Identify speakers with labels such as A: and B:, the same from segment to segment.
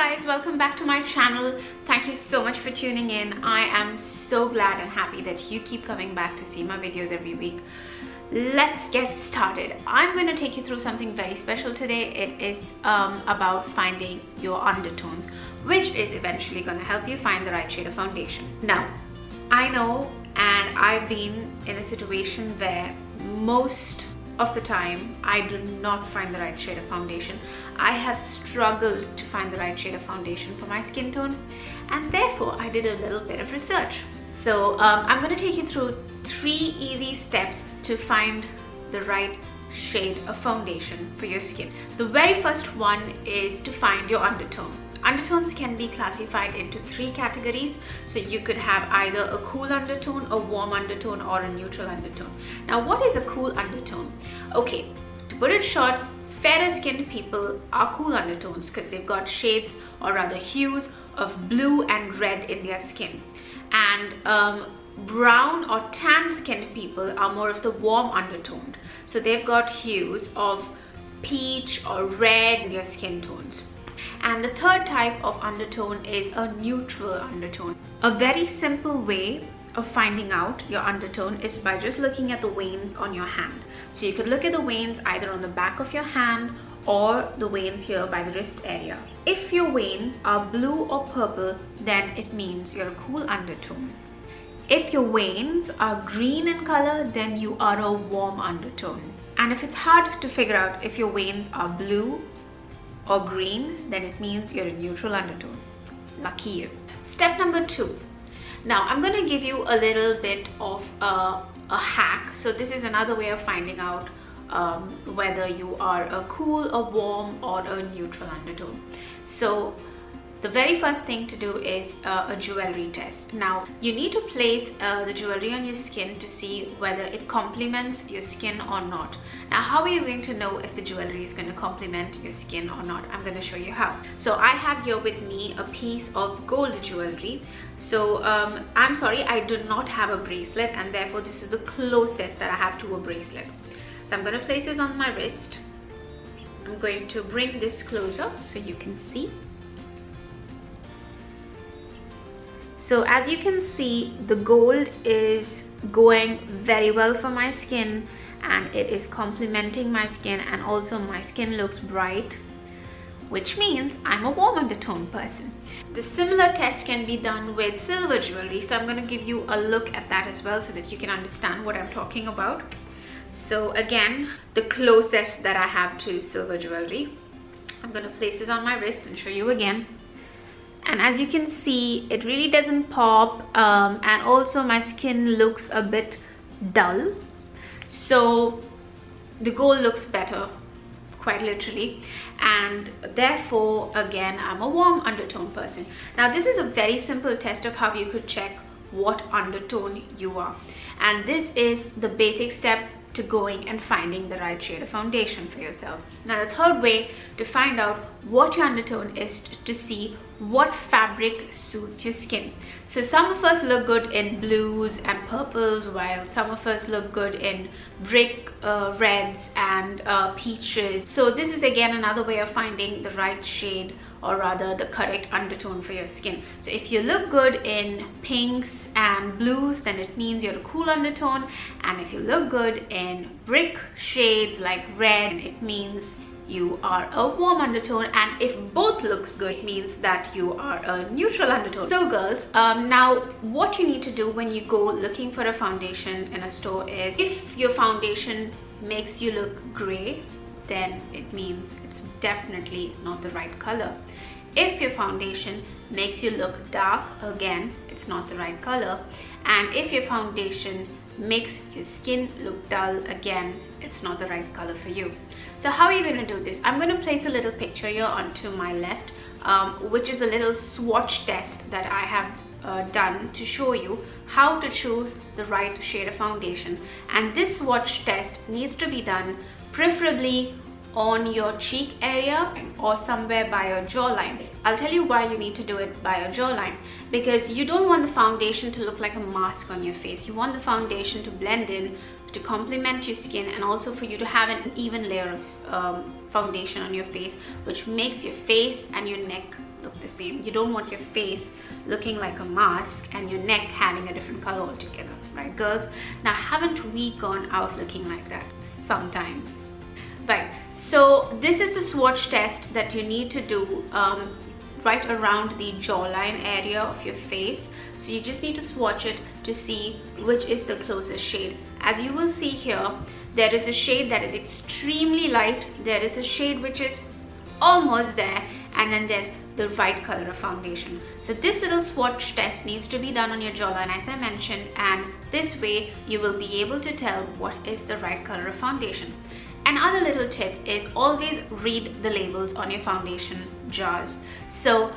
A: guys, welcome back to my channel. Thank you so much for tuning in. I am so glad and happy that you keep coming back to see my videos every week. Let's get started. I'm going to take you through something very special today. It is about finding your undertones, which is eventually going to help you find the right shade of foundation. Now, I know, and I've been in a situation where most of the time I do not find the right shade of foundation. I have struggled to find the right shade of foundation for my skin tone, and therefore I did a little bit of research. So I'm going to take you through 3 easy steps to find the right shade of foundation for your skin. The very first one is to find your undertone. Undertones can be classified into 3 categories. So you could have either a cool undertone, a warm undertone, or a neutral undertone. Now, what is a cool undertone? Okay, to put it short, fairer skinned people are cool undertones because they've got shades, or rather hues, of blue and red in their skin. And brown or tan skinned people are more of the warm undertoned. So they've got hues of peach or red in their skin tones. And the third type of undertone is a neutral undertone. A very simple way of finding out your undertone is by just looking at the veins on your hand. So you could look at the veins either on the back of your hand or the veins here by the wrist area. If your veins are blue or purple, then it means you're a cool undertone. If your veins are green in color, then you are a warm undertone. And if it's hard to figure out if your veins are blue or green, then it means you're a neutral undertone. Lucky you. Step number 2. Now I'm going to give you a little bit of a hack. So this is another way of finding out whether you are a cool, a warm, or a neutral undertone. So the very first thing to do is a jewelry test. Now you need to place the jewelry on your skin to see whether it complements your skin or not. Now, how are you going to know if the jewelry is going to complement your skin or not? I'm going to show you how. So I have here with me a piece of gold jewelry. So I'm sorry, I do not have a bracelet, and therefore this is the closest that I have to a bracelet. So I'm going to place this on my wrist. I'm going to bring this closer so you can see. So as you can see, the gold is going very well for my skin, and it is complementing my skin, and also my skin looks bright, which means I'm a warm undertone person. The similar test can be done with silver jewelry, so I'm going to give you a look at that as well so that you can understand what I'm talking about. So again, the closest that I have to silver jewelry, I'm going to place it on my wrist and show you again. And as you can see, it really doesn't pop, and also my skin looks a bit dull. So the gold looks better, quite literally, and therefore again I'm a warm undertone person. Now this is a very simple test of how you could check what undertone you are, and this is the basic step to going and finding the right shade of foundation for yourself. Now the third way to find out what your undertone is to see what fabric suits your skin. So some of us look good in blues and purples, while some of us look good in brick reds and peaches. So this is again another way of finding the right shade, or rather the correct undertone for your skin. So if you look good in pinks and blues, then it means you're a cool undertone, and if you look good in brick shades like red, it means you are a warm undertone, and if both looks good, it means that you are a neutral undertone. So girls, now what you need to do when you go looking for a foundation in a store is, if your foundation makes you look gray, then it means it's definitely not the right color. If your foundation makes you look dark, again, it's not the right color. And if your foundation makes your skin look dull, again, it's not the right color for you. So how are you going to do this? I'm going to place a little picture here onto my left, which is a little swatch test that I have done to show you how to choose the right shade of foundation. And this swatch test needs to be done preferably on your cheek area or somewhere by your jawline. I'll tell you why you need to do it by your jawline, because you don't want the foundation to look like a mask on your face. You want the foundation to blend in, to complement your skin, and also for you to have an even layer of foundation on your face, which makes your face and your neck look the same. You don't want your face looking like a mask and your neck having a different color altogether, right girls? Now haven't we gone out looking like that sometimes? Right, so this is the swatch test that you need to do right around the jawline area of your face. So you just need to swatch it to see which is the closest shade. As you will see here, there is a shade that is extremely light, there is a shade which is almost there, and then there's the right color of foundation. So this little swatch test needs to be done on your jawline as I mentioned, and this way you will be able to tell what is the right color of foundation. Another little tip is always read the labels on your foundation jars. So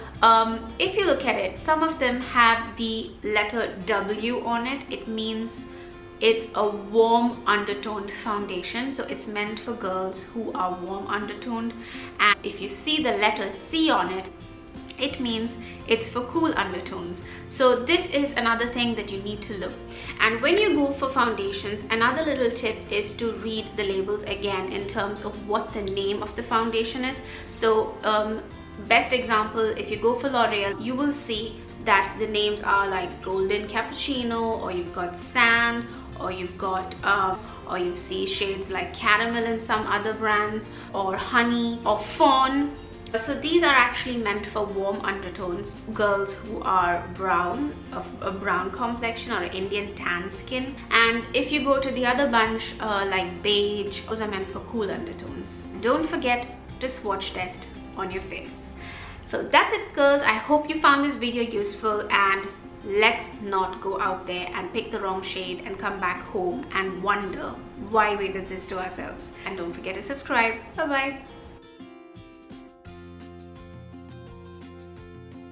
A: if you look at it, some of them have the letter W on it. It means it's a warm undertoned foundation, so it's meant for girls who are warm undertoned. And if you see the letter C on it, it means it's for cool undertones. So this is another thing that you need to look. And when you go for foundations, another little tip is to read the labels again in terms of what the name of the foundation is. So best example, if you go for L'Oreal, you will see that the names are like Golden Cappuccino, or you've got Sand, or you've got or you see shades like Caramel in some other brands, or Honey, or Fawn. So these are actually meant for warm undertones, girls who are brown, of a brown complexion or Indian tan skin. And if you go to the other bunch like beige, those are meant for cool undertones. Don't forget to swatch test on your face. So that's it girls, I hope you found this video useful, and let's not go out there and pick the wrong shade and come back home and wonder why we did this to ourselves. And don't forget to subscribe. Bye bye.